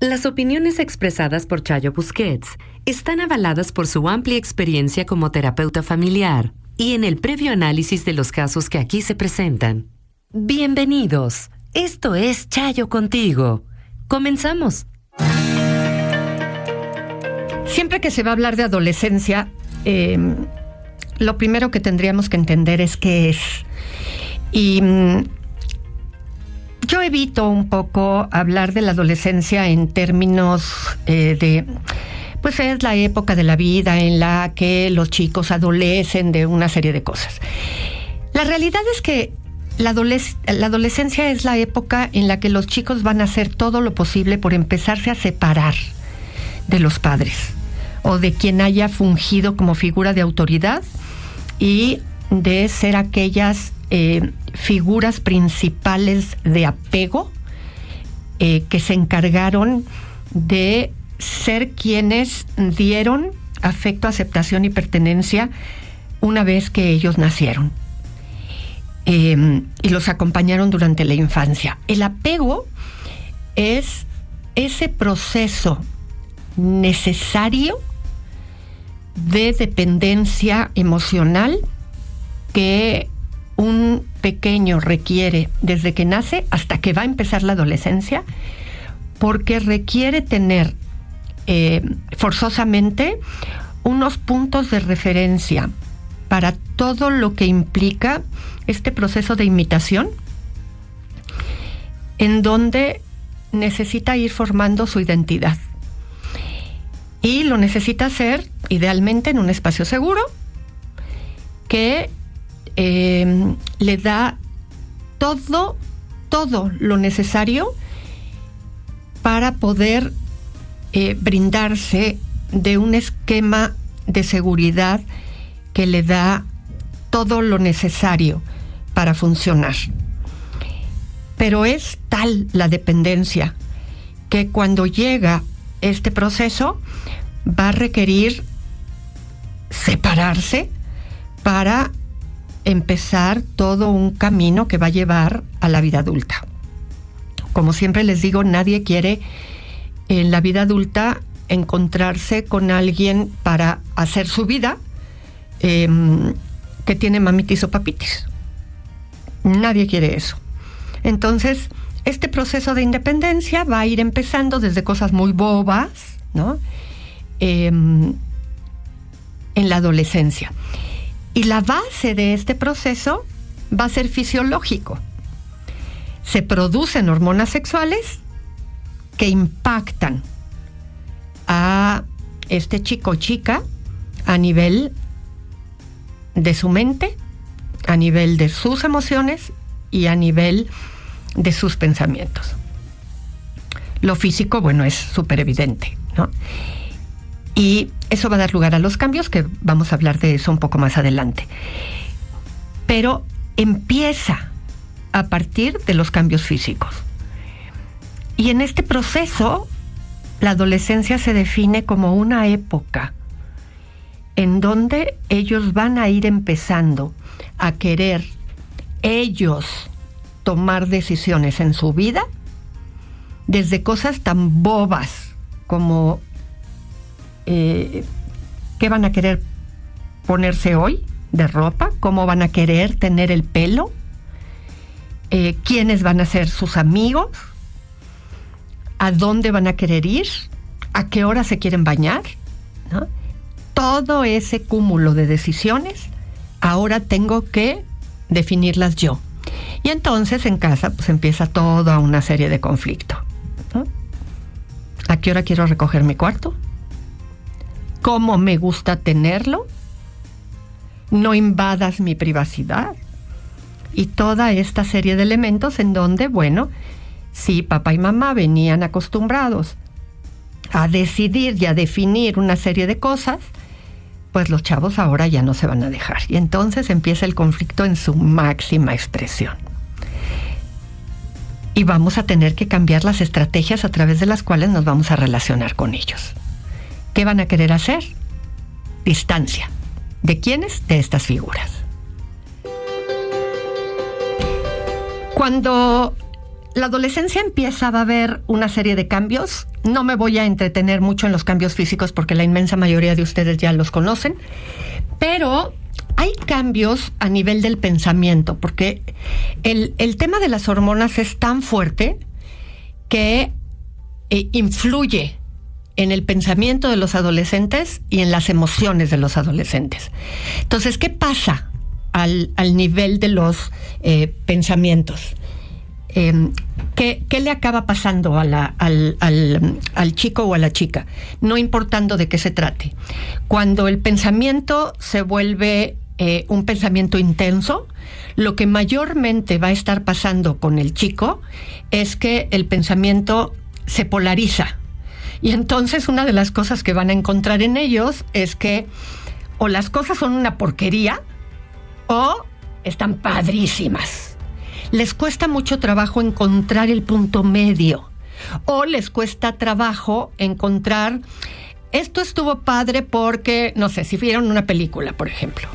Las opiniones expresadas por Chayo Busquets están avaladas por su amplia experiencia como terapeuta familiar y en el previo análisis de los casos que aquí se presentan. Bienvenidos. Esto es Chayo Contigo. Comenzamos. Siempre que se va a hablar de adolescencia, lo primero que tendríamos que entender es qué es. Y yo evito un poco hablar de la adolescencia en términos pues es la época de la vida en la que los chicos adolecen de una serie de cosas. La realidad es que la adolescencia es la época en la que los chicos van a hacer todo lo posible por empezarse a separar de los padres o de quien haya fungido como figura de autoridad y de ser aquellas figuras principales de apego que se encargaron de ser quienes dieron afecto, aceptación y pertenencia una vez que ellos nacieron y los acompañaron durante la infancia. El apego es ese proceso necesario de dependencia emocional que un pequeño requiere desde que nace hasta que va a empezar la adolescencia, porque requiere tener forzosamente unos puntos de referencia para todo lo que implica este proceso de imitación, en donde necesita ir formando su identidad. Y lo necesita hacer idealmente en un espacio seguro que le da todo lo necesario para poder brindarse de un esquema de seguridad que le da todo lo necesario para funcionar. Pero es tal la dependencia que cuando llega este proceso va a requerir separarse para empezar todo un camino que va a llevar a la vida adulta. Como siempre les digo, nadie quiere en la vida adulta encontrarse con alguien para hacer su vida que tiene mamitis o papitis. Nadie quiere eso. Entonces, este proceso de independencia va a ir empezando desde cosas muy bobas, ¿no? En la adolescencia. Y la base de este proceso va a ser fisiológico. Se producen hormonas sexuales que impactan a este chico o chica a nivel de su mente, a nivel de sus emociones y a nivel de sus pensamientos. Lo físico, bueno, es súper evidente, ¿no? Y eso va a dar lugar a los cambios, que vamos a hablar de eso un poco más adelante. Pero empieza a partir de los cambios físicos. Y en este proceso, la adolescencia se define como una época en donde ellos van a ir empezando a querer ellos tomar decisiones en su vida, desde cosas tan bobas como qué van a querer ponerse hoy de ropa, cómo van a querer tener el pelo, quiénes van a ser sus amigos, a dónde van a querer ir, a qué hora se quieren bañar, ¿no? Todo ese cúmulo de decisiones, ahora tengo que definirlas yo. Y entonces en casa pues empieza toda una serie de conflictos, ¿no? ¿A qué hora quiero recoger mi cuarto? ¿Cómo me gusta tenerlo? No invadas mi privacidad. Y toda esta serie de elementos en donde, bueno, si papá y mamá venían acostumbrados a decidir y a definir una serie de cosas, pues los chavos ahora ya no se van a dejar. Y entonces empieza el conflicto en su máxima expresión. Y vamos a tener que cambiar las estrategias a través de las cuales nos vamos a relacionar con ellos. ¿Qué van a querer hacer? Distancia. ¿De quiénes? De estas figuras. Cuando la adolescencia empieza, va a haber una serie de cambios. No me voy a entretener mucho en los cambios físicos porque la inmensa mayoría de ustedes ya los conocen, pero hay cambios a nivel del pensamiento, porque el tema de las hormonas es tan fuerte que influye en el pensamiento de los adolescentes y en las emociones de los adolescentes. Entonces, ¿qué pasa al nivel de los pensamientos? ¿Qué le acaba pasando al chico o a la chica? No importando de qué se trate. Cuando el pensamiento se vuelve un pensamiento intenso, lo que mayormente va a estar pasando con el chico es que el pensamiento se polariza. Y entonces una de las cosas que van a encontrar en ellos es que o las cosas son una porquería o están padrísimas. Les cuesta mucho trabajo encontrar el punto medio, o les cuesta trabajo encontrar, esto estuvo padre porque, no sé, si vieron una película, por ejemplo,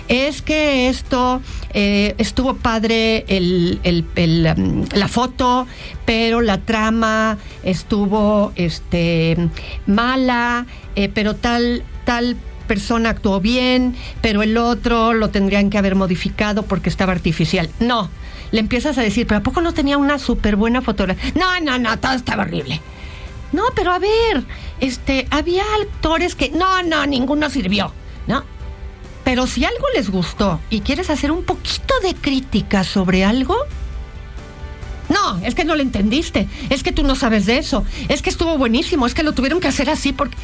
es que esto estuvo padre la foto, pero la trama estuvo mala, pero tal persona actuó bien, pero el otro lo tendrían que haber modificado porque estaba artificial. No, le empiezas a decir, pero ¿a poco no tenía una súper buena fotografía? No, todo estaba horrible. No, pero a ver, había actores que, no, ninguno sirvió, ¿no? Pero si algo les gustó y quieres hacer un poquito de crítica sobre algo, no, es que no lo entendiste, es que tú no sabes de eso, es que estuvo buenísimo, es que lo tuvieron que hacer así porque...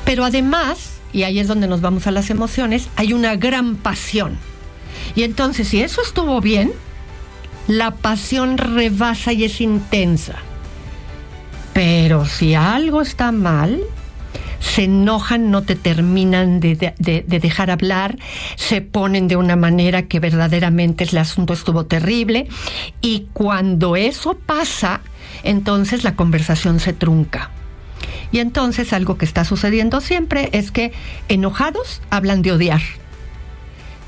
Pero además, y ahí es donde nos vamos a las emociones, hay una gran pasión. Y entonces, si eso estuvo bien, la pasión rebasa y es intensa. Pero si algo está mal, se enojan, no te terminan de dejar hablar, se ponen de una manera que verdaderamente el asunto estuvo terrible, y cuando eso pasa, entonces la conversación se trunca. Y entonces algo que está sucediendo siempre es que enojados hablan de odiar.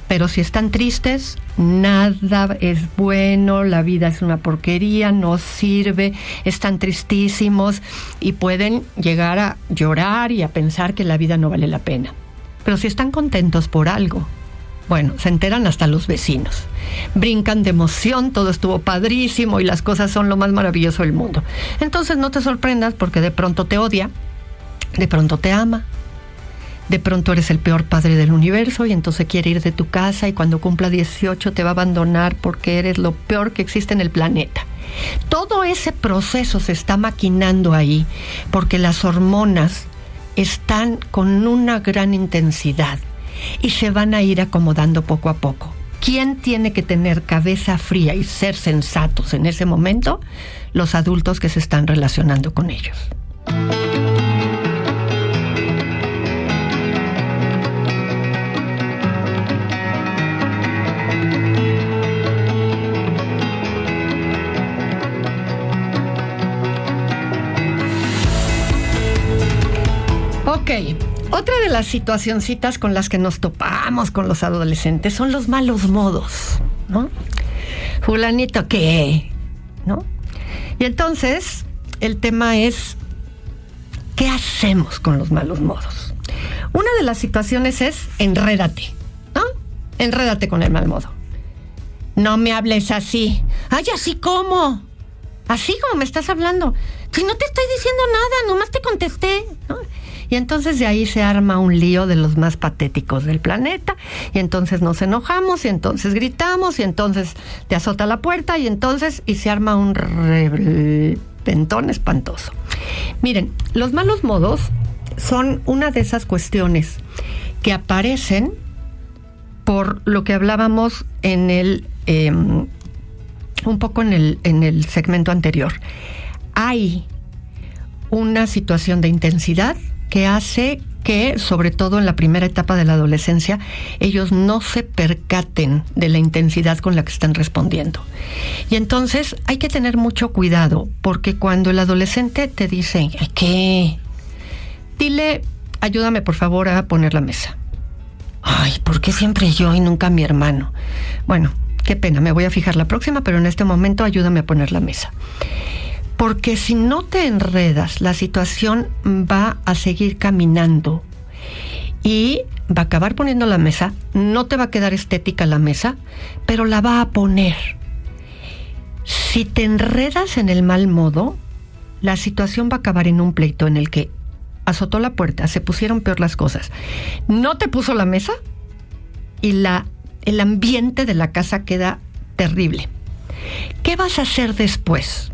Pero si están tristes, nada es bueno, la vida es una porquería, no sirve, están tristísimos y pueden llegar a llorar y a pensar que la vida no vale la pena. Pero si están contentos por algo, bueno, se enteran hasta los vecinos. Brincan de emoción, todo estuvo padrísimo y las cosas son lo más maravilloso del mundo. Entonces no te sorprendas porque de pronto te odia, de pronto te ama. De pronto eres el peor padre del universo y entonces quiere ir de tu casa y cuando cumpla 18 te va a abandonar porque eres lo peor que existe en el planeta. Todo ese proceso se está maquinando ahí porque las hormonas están con una gran intensidad y se van a ir acomodando poco a poco. ¿Quién tiene que tener cabeza fría y ser sensatos en ese momento? Los adultos que se están relacionando con ellos. Ok, otra de las situacioncitas con las que nos topamos con los adolescentes son los malos modos, ¿no? Fulanito, ¿qué? ¿No? Y entonces, el tema es, ¿qué hacemos con los malos modos? Una de las situaciones es, enrédate, ¿no? Enrédate con el mal modo. No me hables así. Ay, ¿así cómo? Así como me estás hablando. Si no te estoy diciendo nada, nomás te contesté, ¿no? Y entonces de ahí se arma un lío de los más patéticos del planeta, y entonces nos enojamos, y entonces gritamos, y entonces te azota la puerta, y se arma un reventón espantoso. Miren, los malos modos son una de esas cuestiones que aparecen por lo que hablábamos en un poco en el segmento anterior. Hay una situación de intensidad que hace que, sobre todo en la primera etapa de la adolescencia, ellos no se percaten de la intensidad con la que están respondiendo. Y entonces hay que tener mucho cuidado, porque cuando el adolescente te dice, ¿qué? Dile, ayúdame por favor a poner la mesa. Ay, ¿por qué siempre yo y nunca mi hermano? Bueno, qué pena, me voy a fijar la próxima, pero en este momento ayúdame a poner la mesa. Porque si no te enredas, la situación va a seguir caminando y va a acabar poniendo la mesa. No te va a quedar estética la mesa, pero la va a poner. Si te enredas en el mal modo, la situación va a acabar en un pleito en el que azotó la puerta, se pusieron peor las cosas, no te puso la mesa y el ambiente de la casa queda terrible. ¿Qué vas a hacer después?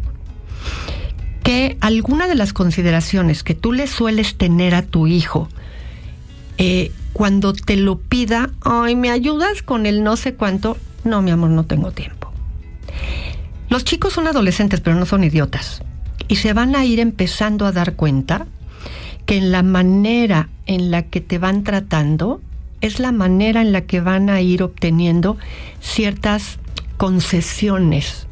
Que alguna de las consideraciones que tú le sueles tener a tu hijo, cuando te lo pida, ay, ¿me ayudas con el no sé cuánto? No, mi amor, no tengo tiempo. Los chicos son adolescentes, pero no son idiotas. Y se van a ir empezando a dar cuenta que en la manera en la que te van tratando es la manera en la que van a ir obteniendo ciertas concesiones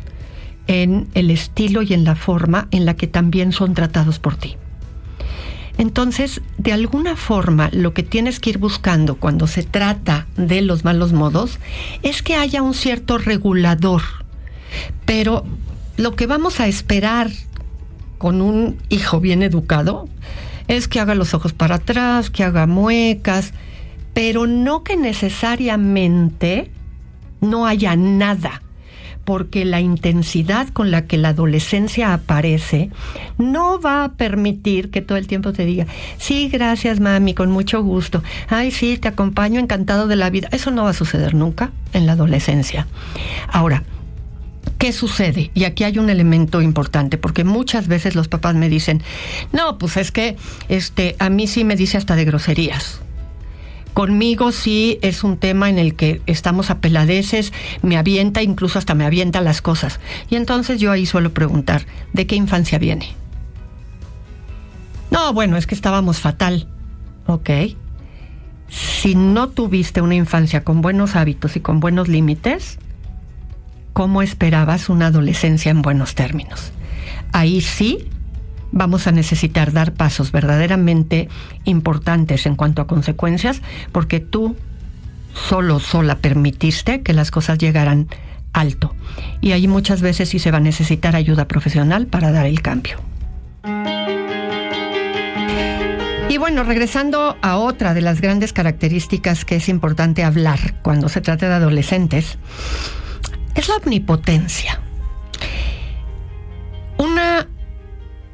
en el estilo y en la forma en la que también son tratados por ti. Entonces, de alguna forma, lo que tienes que ir buscando cuando se trata de los malos modos es que haya un cierto regulador. Pero lo que vamos a esperar con un hijo bien educado es que haga los ojos para atrás, que haga muecas, pero no que necesariamente no haya nada, porque la intensidad con la que la adolescencia aparece no va a permitir que todo el tiempo te diga, sí, gracias mami, con mucho gusto, ay sí, te acompaño, encantado de la vida. Eso no va a suceder nunca en la adolescencia. Ahora, ¿qué sucede? Y aquí hay un elemento importante, porque muchas veces los papás me dicen, no, pues es que a mí sí me dice hasta de groserías. Conmigo sí es un tema en el que estamos a peladeces, me avienta, incluso hasta me avienta las cosas. Y entonces yo ahí suelo preguntar, ¿de qué infancia viene? No, bueno, es que estábamos fatal. Ok. Si no tuviste una infancia con buenos hábitos y con buenos límites, ¿cómo esperabas una adolescencia en buenos términos? Ahí sí vamos a necesitar dar pasos verdaderamente importantes en cuanto a consecuencias, porque tú sola permitiste que las cosas llegaran alto. Y ahí muchas veces sí se va a necesitar ayuda profesional para dar el cambio. Y bueno, regresando a otra de las grandes características que es importante hablar cuando se trata de adolescentes, es la omnipotencia.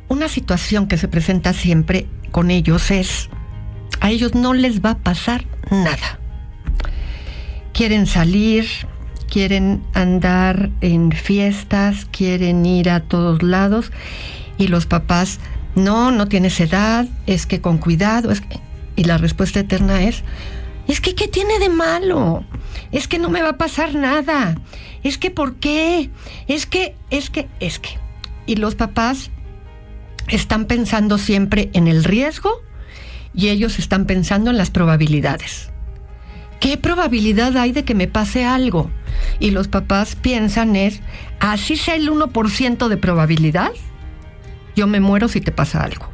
Una situación que se presenta siempre con ellos es, a ellos no les va a pasar nada. Quieren salir, quieren andar en fiestas, quieren ir a todos lados, y los papás, no tienes edad, es que con cuidado, y la respuesta eterna es que ¿qué tiene de malo? Es que no me va a pasar nada. Es que ¿por qué? Es que. Y los papás están pensando siempre en el riesgo y ellos están pensando en las probabilidades. ¿Qué probabilidad hay de que me pase algo? Y los papás piensan así sea el 1% de probabilidad, yo me muero si te pasa algo.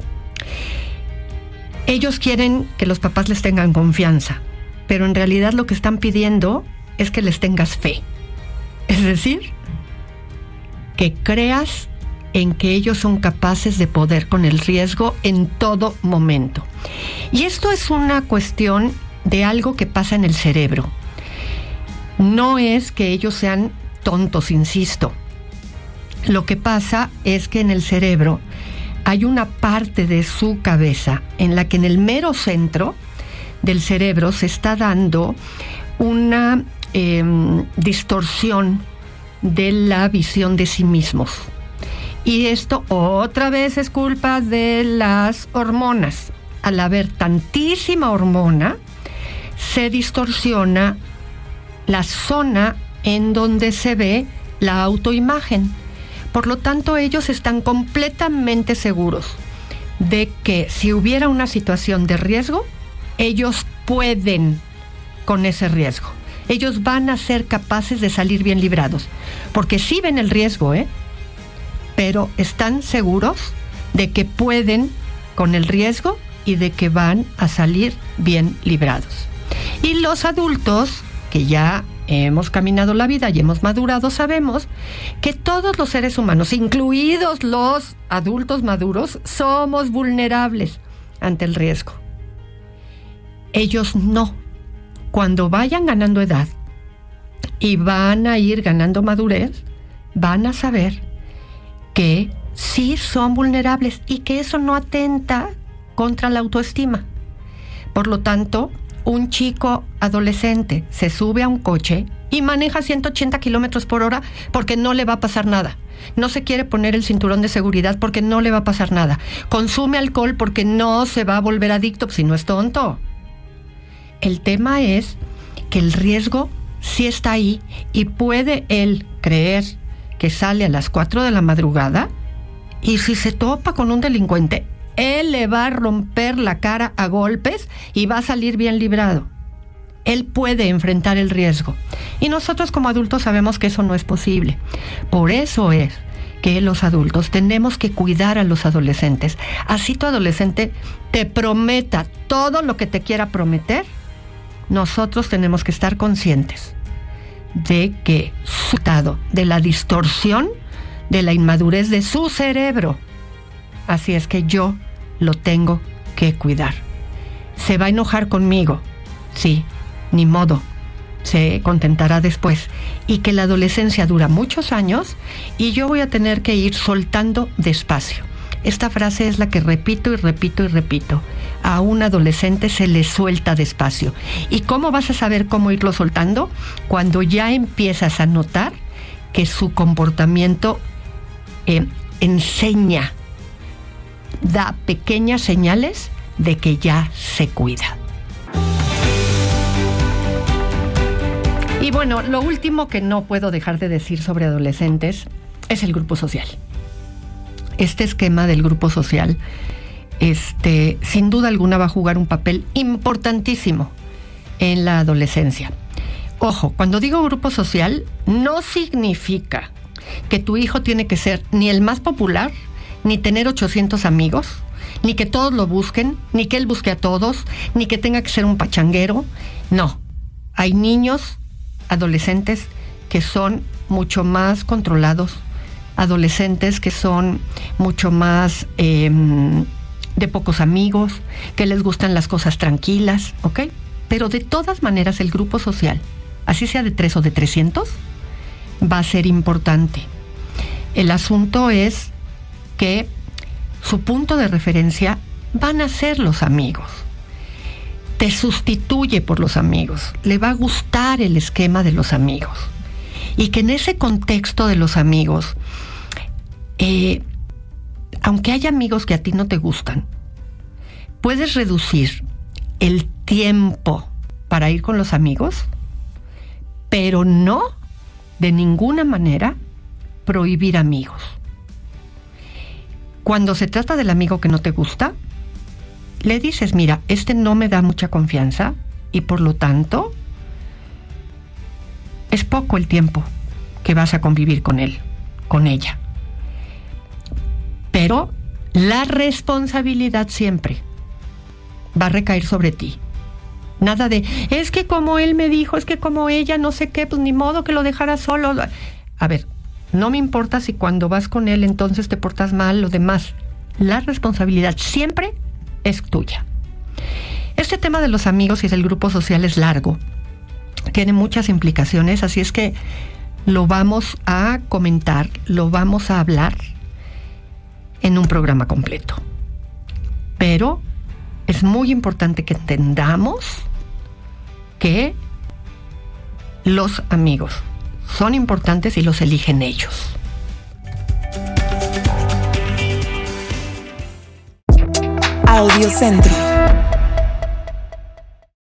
Ellos quieren que los papás les tengan confianza, pero en realidad lo que están pidiendo es que les tengas fe. Es decir, que creas en que ellos son capaces de poder con el riesgo en todo momento. Y esto es una cuestión de algo que pasa en el cerebro. No es que ellos sean tontos, insisto. Lo que pasa es que en el cerebro hay una parte de su cabeza en la que en el mero centro del cerebro se está dando una distorsión de la visión de sí mismos. Y esto otra vez es culpa de las hormonas. Al haber tantísima hormona, se distorsiona la zona en donde se ve la autoimagen. Por lo tanto, ellos están completamente seguros de que si hubiera una situación de riesgo, ellos pueden con ese riesgo. Ellos van a ser capaces de salir bien librados. Porque sí ven el riesgo, pero están seguros de que pueden con el riesgo y de que van a salir bien librados. Y los adultos, que ya hemos caminado la vida y hemos madurado, sabemos que todos los seres humanos, incluidos los adultos maduros, somos vulnerables ante el riesgo. Ellos no. Cuando vayan ganando edad y van a ir ganando madurez, van a saber que sí son vulnerables y que eso no atenta contra la autoestima. Por lo tanto, un chico adolescente se sube a un coche y maneja 180 kilómetros por hora porque no le va a pasar nada. No se quiere poner el cinturón de seguridad porque no le va a pasar nada. Consume alcohol porque no se va a volver adicto si no es tonto. El tema es que el riesgo sí está ahí y puede él creer que sale a las 4 de la madrugada y si se topa con un delincuente, él le va a romper la cara a golpes y va a salir bien librado. Él puede enfrentar el riesgo. Y nosotros como adultos sabemos que eso no es posible. Por eso es que los adultos tenemos que cuidar a los adolescentes. Así tu adolescente te prometa todo lo que te quiera prometer, nosotros tenemos que estar conscientes de que resultado de la distorsión de la inmadurez de su cerebro. Así es que yo lo tengo que cuidar. ¿Se va a enojar conmigo? Sí, ni modo. Se contentará después. Y que la adolescencia dura muchos años y yo voy a tener que ir soltando despacio. Esta frase es la que repito y repito y repito. A un adolescente se le suelta despacio. ¿Y cómo vas a saber cómo irlo soltando? Cuando ya empiezas a notar que su comportamiento enseña, da pequeñas señales de que ya se cuida. Y bueno, lo último que no puedo dejar de decir sobre adolescentes es el grupo social. Este esquema del grupo social, sin duda alguna va a jugar un papel importantísimo en la adolescencia. Ojo, cuando digo grupo social, no significa que tu hijo tiene que ser ni el más popular, ni tener 800 amigos, ni que todos lo busquen, ni que él busque a todos, ni que tenga que ser un pachanguero. No, hay niños, adolescentes que son mucho más controlados, adolescentes que son mucho más de pocos amigos, que les gustan las cosas tranquilas, ¿ok? Pero de todas maneras el grupo social, así sea de 3 o de 300, va a ser importante. El asunto es que su punto de referencia van a ser los amigos. Te sustituye por los amigos. Le va a gustar el esquema de los amigos. Y que en ese contexto de los amigos, aunque haya amigos que a ti no te gustan, puedes reducir el tiempo para ir con los amigos, pero no de ninguna manera prohibir amigos. Cuando se trata del amigo que no te gusta, le dices, mira, no me da mucha confianza y por lo tanto es poco el tiempo que vas a convivir con él, con ella. Pero la responsabilidad siempre va a recaer sobre ti. Nada de, es que como él me dijo, es que como ella, no sé qué, pues ni modo que lo dejara solo. A ver, no me importa si cuando vas con él entonces te portas mal, lo demás. La responsabilidad siempre es tuya. Este tema de los amigos y del grupo social es largo. Tiene muchas implicaciones, así es que lo vamos a comentar, lo vamos a hablar en un programa completo. Pero es muy importante que entendamos que los amigos son importantes y los eligen ellos. Audiocentro.